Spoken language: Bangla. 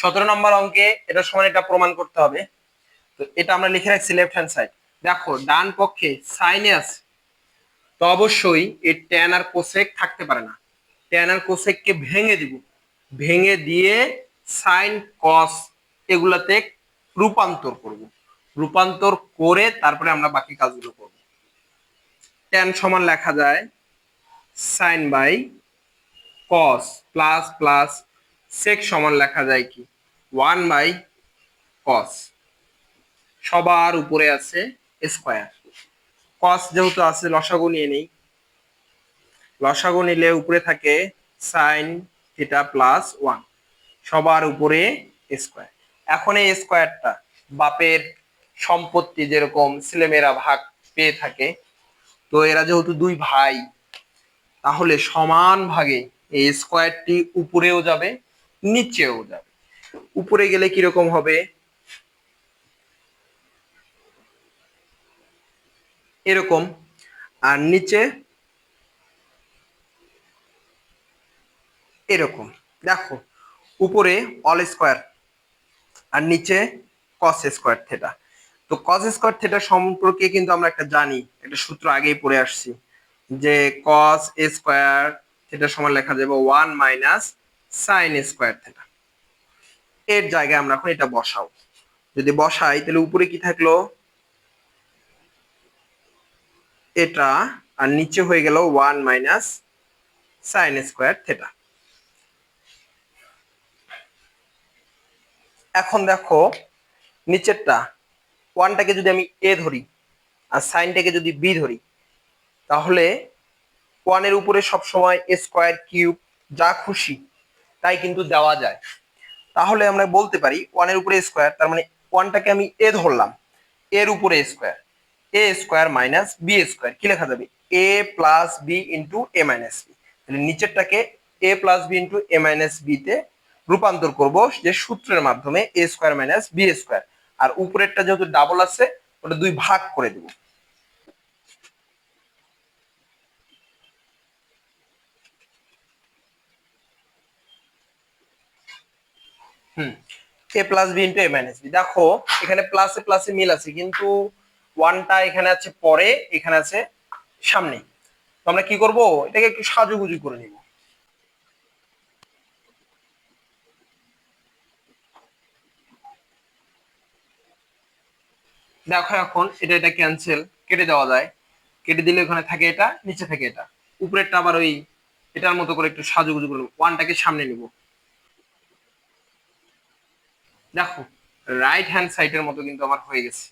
17 নম্বর অঙ্কে এটা সমান এটা প্রমাণ করতে হবে। তো এটা আমরা লিখে রাখছি লেফট হ্যান্ড সাইড। দেখো ডান পক্ষে সাইনে আছে, তো অবশ্যই এই ট্যান আর কোসেক থাকতে পারে না। ট্যান আর কোসেককে ভেঙে দিব, ভেঙে দিয়ে সাইন কস এগুলাতে রূপান্তর করব। রূপান্তর করে তারপরে আমরা বাকি কাজগুলো করব। ট্যান সমান লেখা যায় sine by cos plus plus sec সমান লেখা যায় কি 1 বাই কস, সবার উপরে আছে স্কোয়ার। কস যেহেতু আছে লসাগু নিয়ে নেই, লসাগু নিলে উপরে থাকে সাইন থিটা প্লাস 1, সবার উপরে স্কোয়ার। এখন এই স্কোয়ারটা বাপের সম্পত্তি, যেরকম ছেলেমেয়েরা ভাগ পেয়ে থাকে, তো এরা যেহেতু দুই ভাই, তাহলে সমান ভাগে এই স্কোয়ারটি উপরেও যাবে নিচেও যাবে। উপরে গেলে কিরকম হবে, এরকম, আর নিচে এরকম। দেখো উপরে অল স্কোয়ার আর নিচে কস স্কোয়ার থেটা। তো কস স্কোয়ার থেটা সম্পর্কে কিন্তু আমরা একটা জানি, একটা সূত্র আগেই পড়ে আসছি, যে কস স্কোয়ার থেটা সমান লেখা যাবে 1 - সাইন স্কোয়ার থেটা। এর জায়গায় আমরা এখন এটা বসাও। যদি বসাই তাহলে উপরে কি থাকলো এটা, আর নিচে হয়ে গেল 1 - সাইন স্কোয়ার থেটা। এখন দেখো নিচেরটা, ওয়ানটাকে যদি আমি এ ধরি আর সাইনটাকে যদি বি ধরি, তাহলে ওয়ানের উপরে সবসময় স্কোয়ার কিউব যা খুশি তাই কিন্তু দেওয়া যায়। তাহলে আমরা বলতে পারি ওয়ানের উপরে স্কোয়ার, তার মানে ওয়ানটাকে আমি এ ধরলাম, এর উপরে স্কোয়ার, এ স্কোয়ার মাইনাস বি স্কোয়ার, কি লেখা যাবে এ প্লাস বি ইন্টু এ মাইনাস বি। তাহলে নিচেরটাকে এ প্লাস বি ইন্টু এ মাইনাস বি তে রূপান্তর করব যে সূত্রের মাধ্যমে এ স্কোয়ার মাইনাস বি স্কোয়ার, আর উপরেরটা যেহেতু ডাবল আছে ওটা দুই ভাগ করে দেব। এ প্লাস বি ইন্টু এ মাইনাস বি। দেখো এখানে প্লাসে প্লাসে মিল আছে, কিন্তু ওয়ানটা এখানে আছে পরে, এখানে আছে সামনে। তো আমরা কি করব, এটাকে একটু সাজুগুজু করে নিব। দেখো এখন এটা এটা ক্যান্সেল, কেটে দেওয়া যায়। কেটে দিলে ওখানে থাকে এটা, নিচে থাকে এটা, উপরেরটা আবার ওই এটার মতো করে একটু সাজুগুজু করে নেবো। ওয়ানটাকে সামনে নিব। দেখো রাইট হ্যান্ড সাইডের মতো কিন্তু আমার হয়ে গেছে।